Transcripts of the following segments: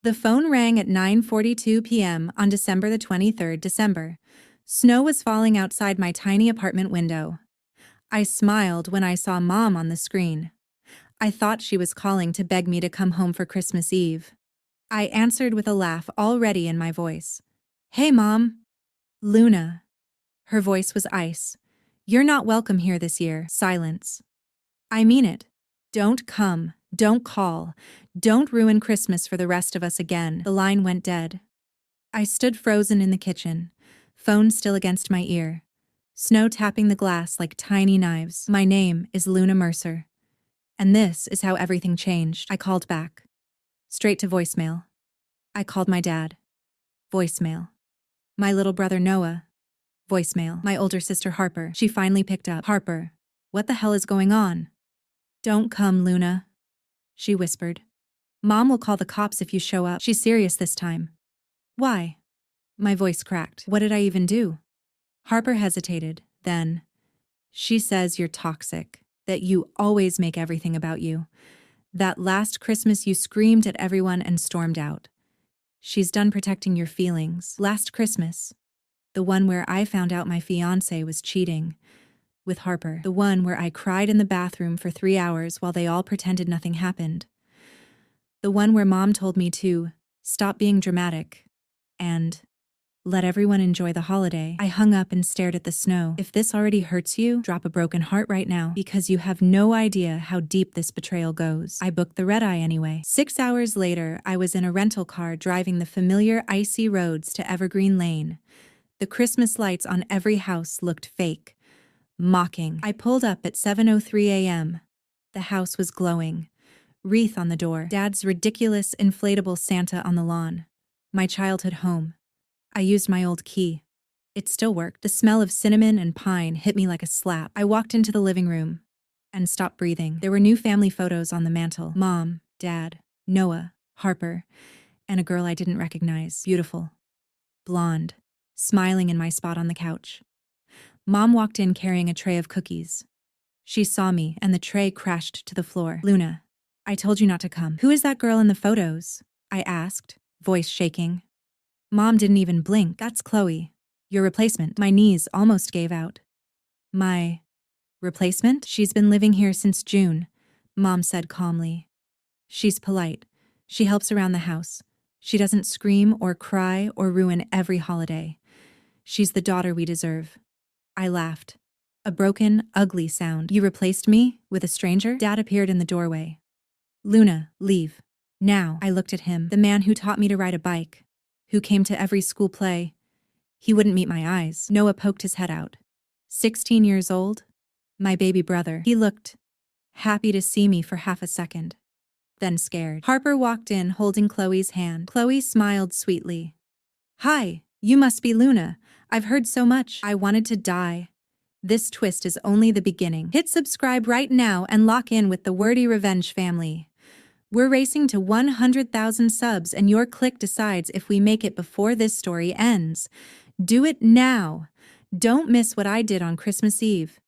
The phone rang at 9:42 p.m. on December the 23rd, December. Snow was falling outside my tiny apartment window. I smiled when I saw Mom on the screen. I thought she was calling to beg me to come home for Christmas Eve. I answered with a laugh already in my voice. "Hey, Mom." "Luna." Her voice was ice. "You're not welcome here this year." Silence. "I mean it. Don't come. Don't call. Don't ruin Christmas for the rest of us again." The line went dead. I stood frozen in the kitchen, phone still against my ear. Snow tapping the glass like tiny knives. "My name is Luna Mercer. And this is how everything changed." I called back. Straight to voicemail. I called my dad. Voicemail. My little brother Noah. Voicemail. My older sister Harper. She finally picked up. "Harper, what the hell is going on?" "Don't come, Luna," she whispered. "Mom will call the cops if you show up." "She's serious this time." "Why?" My voice cracked. What did I even do? Harper hesitated, then, "She says you're toxic, that you always make everything about you. That last Christmas you screamed at everyone and stormed out. She's done protecting your feelings." Last Christmas, the one where I found out my fiancé was cheating with Harper, the one where I cried in the bathroom for 3 hours while they all pretended nothing happened, the one where Mom told me to stop being dramatic and let everyone enjoy the holiday. I hung up and stared at the snow. If this already hurts you, drop a broken heart right now, because you have no idea how deep this betrayal goes. I booked the red-eye anyway. 6 hours later, I was in a rental car driving the familiar icy roads to Evergreen Lane. The Christmas lights on every house looked fake, mocking. I pulled up at 7:03 a.m. The house was glowing. Wreath on the door. Dad's ridiculous inflatable Santa on the lawn. My childhood home. I used my old key. It still worked. The smell of cinnamon and pine hit me like a slap. I walked into the living room and stopped breathing. There were new family photos on the mantel. Mom, Dad, Noah, Harper, and a girl I didn't recognize. Beautiful. Blonde. Smiling in my spot on the couch. Mom walked in carrying a tray of cookies. She saw me and the tray crashed to the floor. "Luna, I told you not to come." "Who is that girl in the photos?" I asked, voice shaking. Mom didn't even blink. "That's Chloe, your replacement." My knees almost gave out. "My replacement? She's been living here since June," Mom said calmly. "She's polite. She helps around the house. She doesn't scream or cry or ruin every holiday. She's the daughter we deserve." I laughed. A broken, ugly sound. "You replaced me with a stranger?" Dad appeared in the doorway. "Luna, leave. Now." I looked at him, the man who taught me to ride a bike, who came to every school play. He wouldn't meet my eyes. Noah poked his head out. 16 years old? My baby brother. He looked happy to see me for half a second, then scared. Harper walked in holding Chloe's hand. Chloe smiled sweetly. "Hi, you must be Luna. I've heard so much." I wanted to die. This twist is only the beginning. Hit subscribe right now and lock in with the Wordy Revenge family. We're racing to 100,000 subs, and your click decides if we make it before this story ends. Do it now. Don't miss what I did on Christmas Eve.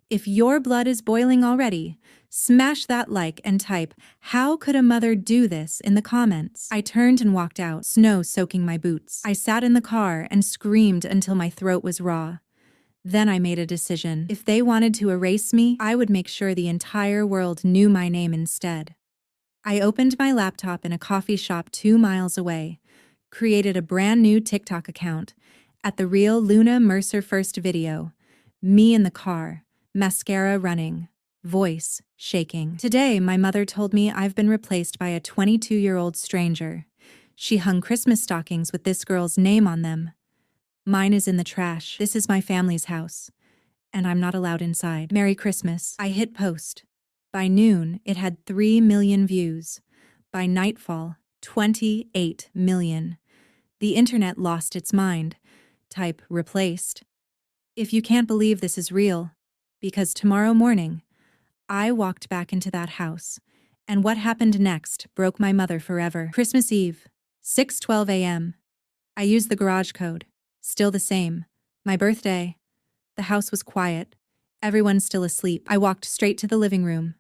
If your blood is boiling already, smash that like and type, "How could a mother do this?" in the comments. I turned and walked out, snow soaking my boots. I sat in the car and screamed until my throat was raw. Then I made a decision. If they wanted to erase me, I would make sure the entire world knew my name instead. I opened my laptop in a coffee shop 2 miles away, created a brand new TikTok account, at the real Luna Mercer first video, me in the car, mascara running, voice shaking. Today, my mother told me I've been replaced by a 22-year-old stranger. She hung Christmas stockings with this girl's name on them. Mine is in the trash. This is my family's house, and I'm not allowed inside. Merry Christmas. I hit post. By noon, it had 3 million views. By nightfall, 28 million. The internet lost its mind. Type replaced. If you can't believe this is real, because tomorrow morning, I walked back into that house, and what happened next broke my mother forever. Christmas Eve, 6:12 a.m. I used the garage code. Still the same. My birthday. The house was quiet. Everyone still asleep. I walked straight to the living room.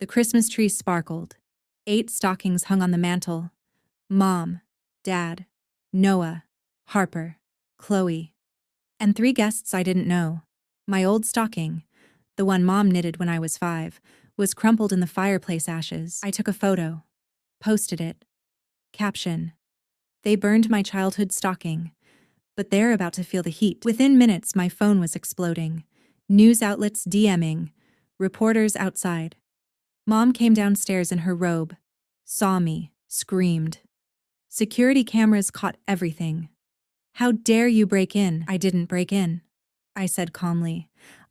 The Christmas tree sparkled. 8 stockings hung on the mantel. Mom, Dad, Noah, Harper, Chloe, and 3 guests I didn't know. My old stocking, the one Mom knitted when I was 5, was crumpled in the fireplace ashes. I took a photo, posted it. Caption: they burned my childhood stocking, but they're about to feel the heat. Within minutes, my phone was exploding. News outlets DMing, reporters outside. Mom came downstairs in her robe, saw me, screamed. Security cameras caught everything. How dare you break in? I didn't break in, I said calmly.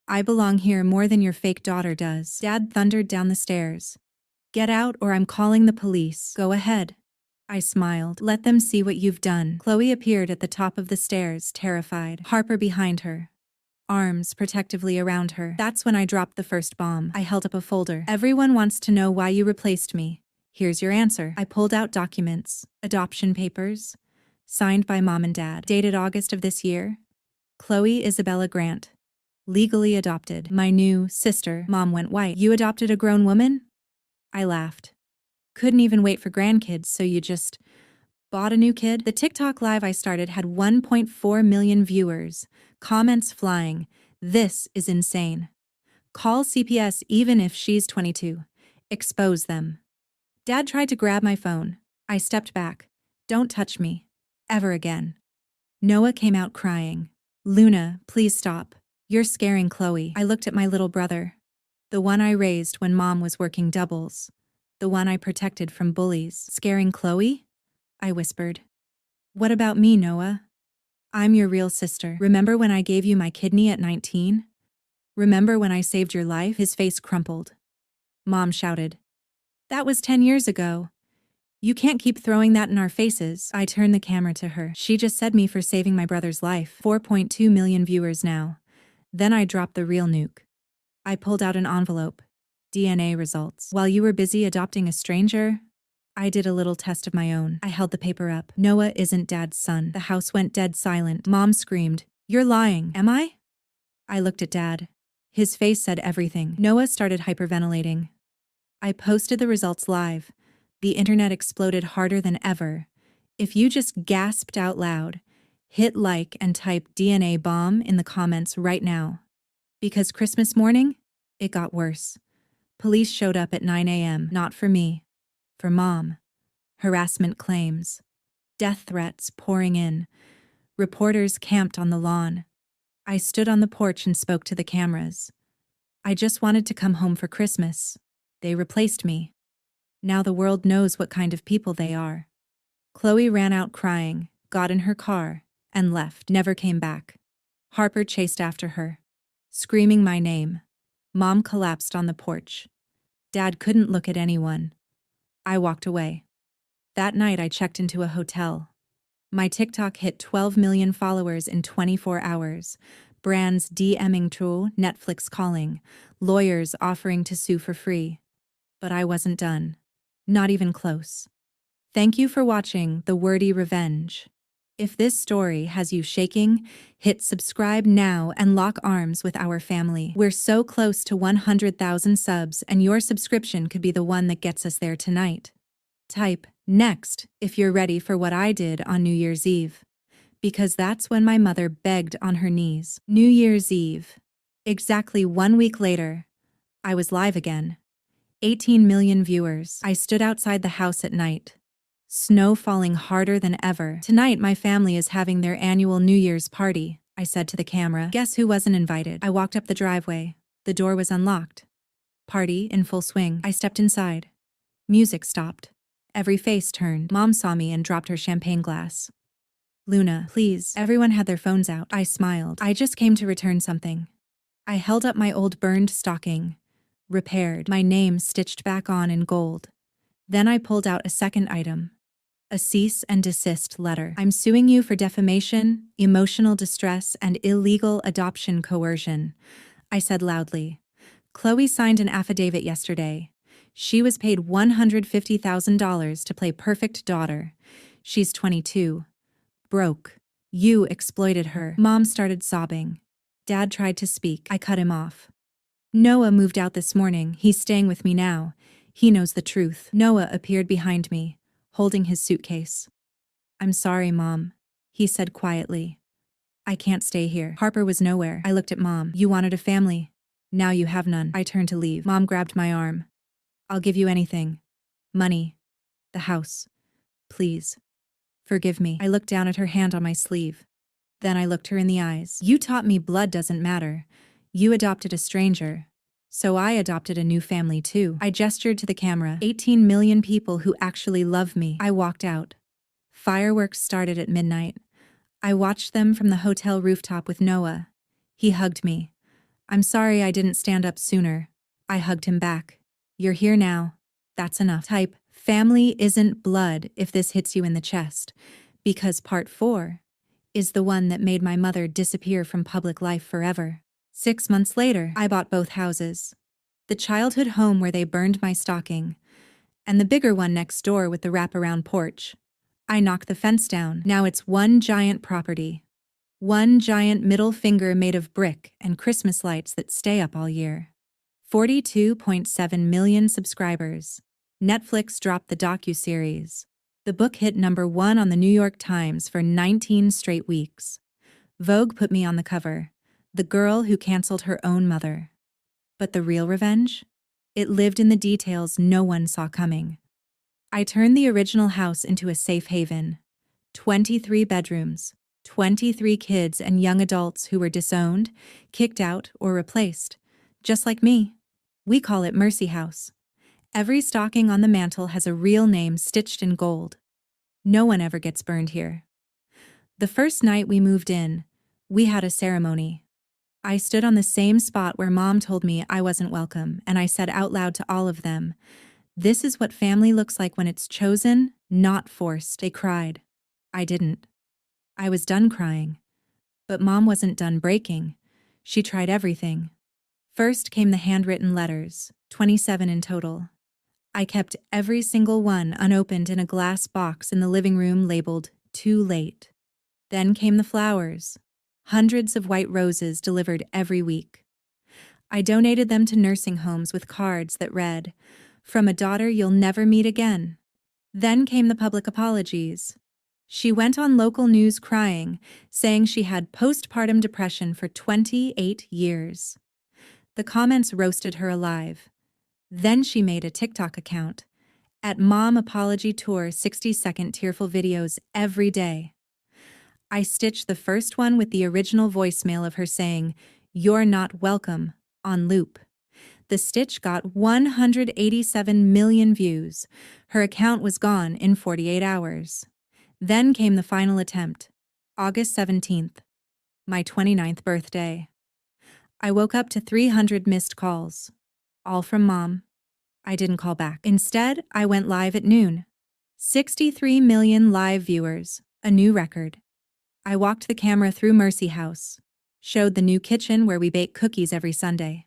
I belong here more than your fake daughter does. Dad thundered down the stairs. Get out or I'm calling the police. Go ahead. I smiled. Let them see what you've done. Chloe appeared at the top of the stairs, terrified. Harper behind her, arms protectively around her. That's when I dropped the first bomb. I held up a folder. Everyone wants to know why you replaced me. Here's your answer. I pulled out documents, adoption papers, signed by Mom and Dad, dated August of this year. Chloe Isabella Grant, legally adopted. My new sister. Mom went white. You adopted a grown woman? I laughed. Couldn't even wait for grandkids, so you just bought a new kid? The TikTok live I started had 1.4 million viewers, comments flying. This is insane. Call CPS even if she's 22. Expose them. Dad tried to grab my phone. I stepped back. Don't touch me. Ever again. Noah came out crying. Luna, please stop. You're scaring Chloe. I looked at my little brother. The one I raised when Mom was working doubles. The one I protected from bullies. Scaring Chloe? I whispered. What about me, Noah? I'm your real sister. Remember when I gave you my kidney at 19? Remember when I saved your life? His face crumpled. Mom shouted. That was 10 years ago. You can't keep throwing that in our faces. I turned the camera to her. She just said me for saving my brother's life. 4.2 million viewers now. Then I dropped the real nuke. I pulled out an envelope. DNA results. While you were busy adopting a stranger, I did a little test of my own. I held the paper up. Noah isn't Dad's son. The house went dead silent. Mom screamed, You're lying. Am I? I looked at Dad. His face said everything. Noah started hyperventilating. I posted the results live. The internet exploded harder than ever. If you just gasped out loud, hit like and type DNA bomb in the comments right now. Because Christmas morning, it got worse. Police showed up at 9 a.m., not for me, for Mom. Harassment claims. Death threats pouring in. Reporters camped on the lawn. I stood on the porch and spoke to the cameras. I just wanted to come home for Christmas. They replaced me. Now the world knows what kind of people they are. Chloe ran out crying, got in her car, and left, never came back. Harper chased after her, screaming my name. Mom collapsed on the porch. Dad couldn't look at anyone. I walked away. That night I checked into a hotel. My TikTok hit 12 million followers in 24 hours. Brands DMing True, Netflix calling, lawyers offering to sue for free. But I wasn't done. Not even close. Thank you for watching The Wordy Revenge. If this story has you shaking, hit subscribe now and lock arms with our family. We're so close to 100,000 subs, and your subscription could be the one that gets us there tonight. Type next if you're ready for what I did on New Year's Eve. Because that's when my mother begged on her knees. New Year's Eve. Exactly 1 week later, I was live again. 18 million viewers. I stood outside the house at night. Snow falling harder than ever. Tonight my family is having their annual New Year's party, I said to the camera. Guess who wasn't invited? I walked up the driveway. The door was unlocked. Party in full swing. I stepped inside. Music stopped. Every face turned. Mom saw me and dropped her champagne glass. Luna, please. Everyone had their phones out. I smiled. I just came to return something. I held up my old burned stocking. Repaired. My name stitched back on in gold. Then I pulled out a second item. A cease and desist letter. I'm suing you for defamation, emotional distress, and illegal adoption coercion, I said loudly. Chloe signed an affidavit yesterday. She was paid $150,000 to play perfect daughter. She's 22. Broke. You exploited her. Mom started sobbing. Dad tried to speak. I cut him off. Noah moved out this morning. He's staying with me now. He knows the truth. Noah appeared behind me, holding his suitcase. "I'm sorry, Mom," he said quietly. "I can't stay here." Harper was nowhere. I looked at Mom. "You wanted a family. Now you have none." I turned to leave. Mom grabbed my arm. "I'll give you anything. Money. The house. Please. Forgive me." I looked down at her hand on my sleeve. Then I looked her in the eyes. "You taught me blood doesn't matter. You adopted a stranger. So I adopted a new family too." I gestured to the camera. 18 million people who actually love me. I walked out. Fireworks started at midnight. I watched them from the hotel rooftop with Noah. He hugged me. "I'm sorry I didn't stand up sooner." I hugged him back. "You're here now. That's enough." Type, "Family isn't blood," if this hits you in the chest. Because part 4 is the one that made my mother disappear from public life forever. 6 months later, I bought both houses. The childhood home where they burned my stocking, and the bigger one next door with the wraparound porch. I knocked the fence down. Now it's one giant property. One giant middle finger made of brick and Christmas lights that stay up all year. 42.7 million subscribers. Netflix dropped the docuseries. The book hit #1 on the New York Times for 19 straight weeks. Vogue put me on the cover. The girl who canceled her own mother. But the real revenge? It lived in the details no one saw coming. I turned the original house into a safe haven. 23 bedrooms, 23 kids and young adults who were disowned, kicked out, or replaced. Just like me. We call it Mercy House. Every stocking on the mantel has a real name stitched in gold. No one ever gets burned here. The first night we moved in, we had a ceremony. I stood on the same spot where Mom told me I wasn't welcome, and I said out loud to all of them, "This is what family looks like when it's chosen, not forced." They cried. I didn't. I was done crying. But Mom wasn't done breaking. She tried everything. First came the handwritten letters, 27 in total. I kept every single one unopened in a glass box in the living room labeled "Too Late." Then came the flowers. Hundreds of white roses delivered every week. I donated them to nursing homes with cards that read, "From a daughter you'll never meet again." Then came the public apologies. She went on local news crying, saying she had postpartum depression for 28 years. The comments roasted her alive. Then she made a TikTok account. At Mom Apology Tour, 60-second tearful videos every day. I stitched the first one with the original voicemail of her saying, "You're not welcome," on loop. The stitch got 187 million views. Her account was gone in 48 hours. Then came the final attempt, August 17th, my 29th birthday. I woke up to 300 missed calls, all from Mom. I didn't call back. Instead, I went live at noon. 63 million live viewers, a new record. I walked the camera through Mercy House, showed the new kitchen where we bake cookies every Sunday.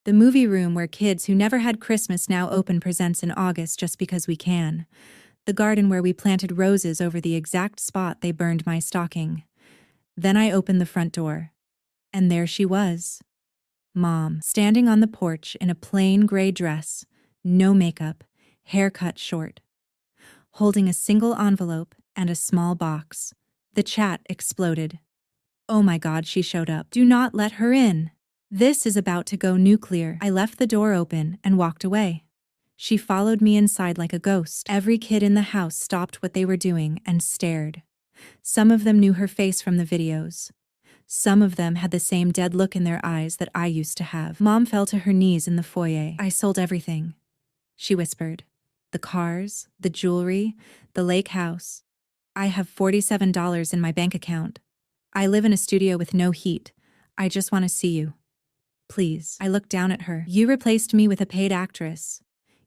The movie room where kids who never had Christmas now open presents in August just because we can. The garden where we planted roses over the exact spot they burned my stocking. Then I opened the front door. And there she was. Mom, standing on the porch in a plain gray dress, no makeup, hair cut short. Holding a single envelope and a small box. The chat exploded. "Oh my God, she showed up. Do not let her in. This is about to go nuclear." I left the door open and walked away. She followed me inside like a ghost. Every kid in the house stopped what they were doing and stared. Some of them knew her face from the videos. Some of them had the same dead look in their eyes that I used to have. Mom fell to her knees in the foyer. "I sold everything," she whispered. "The cars, the jewelry, the lake house. I have $47 in my bank account. I live in a studio with no heat. I just want to see you. Please." I looked down at her. "You replaced me with a paid actress.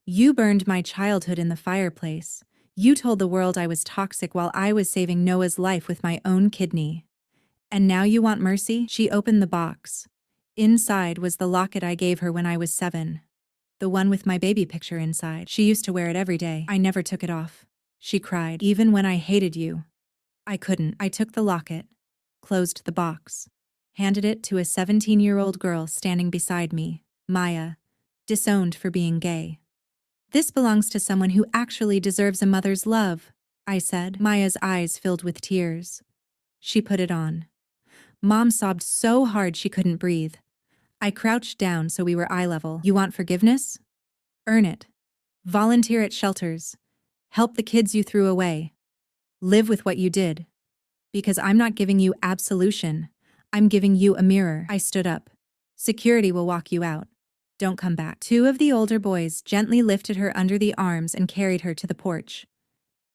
You burned my childhood in the fireplace. You told the world I was toxic while I was saving Noah's life with my own kidney. And now you want mercy?" She opened the box. Inside was the locket I gave her when I was 7. The one with my baby picture inside. She used to wear it every day. I never took it off. She cried. "Even when I hated you." I couldn't. I took the locket, closed the box, handed it to a 17-year-old girl standing beside me, Maya, disowned for being gay. This belongs to someone who actually deserves a mother's love, I said. Maya's eyes filled with tears. She put it on. Mom sobbed so hard she couldn't breathe. I crouched down so we were eye level. You want forgiveness? Earn it. Volunteer at shelters. Help the kids you threw away. Live with what you did. Because I'm not giving you absolution. I'm giving you a mirror. I stood up. Security will walk you out. Don't come back. Two of the older boys gently lifted her under the arms and carried her to the porch.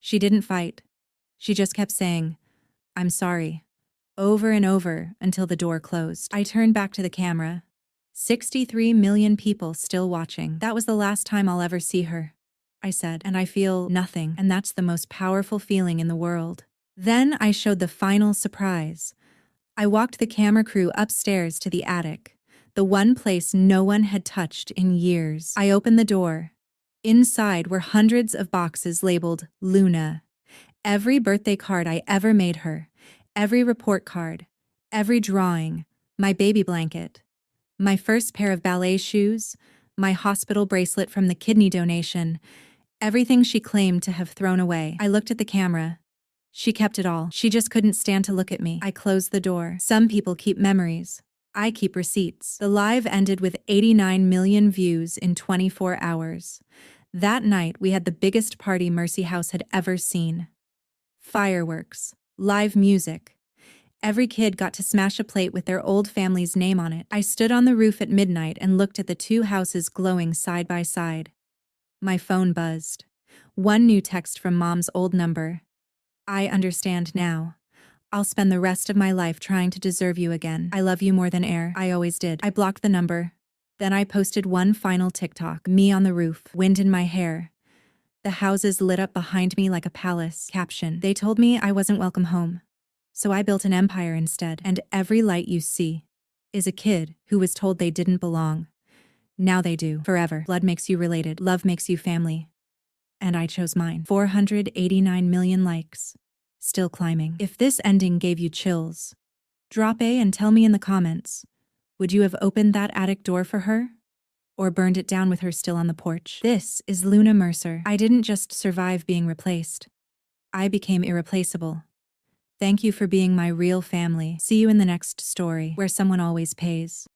She didn't fight. She just kept saying, I'm sorry, over and over until the door closed. I turned back to the camera. 63 million people still watching. That was the last time I'll ever see her, I said, and I feel nothing, and that's the most powerful feeling in the world. Then I showed the final surprise. I walked the camera crew upstairs to the attic, the one place no one had touched in years. I opened the door. Inside were hundreds of boxes labeled Luna. Every birthday card I ever made her, every report card, every drawing, my baby blanket, my first pair of ballet shoes, my hospital bracelet from the kidney donation, everything she claimed to have thrown away. I looked at the camera. She kept it all. She just couldn't stand to look at me. I closed the door. Some people keep memories. I keep receipts. The live ended with 89 million views in 24 hours. That night, we had the biggest party Mercy House had ever seen. Fireworks, live music. Every kid got to smash a plate with their old family's name on it. I stood on the roof at midnight and looked at the two houses glowing side by side. My phone buzzed. One new text from Mom's old number. I understand now. I'll spend the rest of my life trying to deserve you again. I love you more than air. I always did. I blocked the number. Then I posted one final TikTok. Me on the roof, wind in my hair. The houses lit up behind me like a palace. Caption. They told me I wasn't welcome home. So I built an empire instead. And every light you see is a kid who was told they didn't belong. Now they do. Forever. Blood makes you related. Love makes you family. And I chose mine. 489 million likes. Still climbing. If this ending gave you chills, drop A and tell me in the comments. Would you have opened that attic door for her? Or burned it down with her still on the porch? This is Luna Mercer. I didn't just survive being replaced. I became irreplaceable. Thank you for being my real family. See you in the next story, where someone always pays.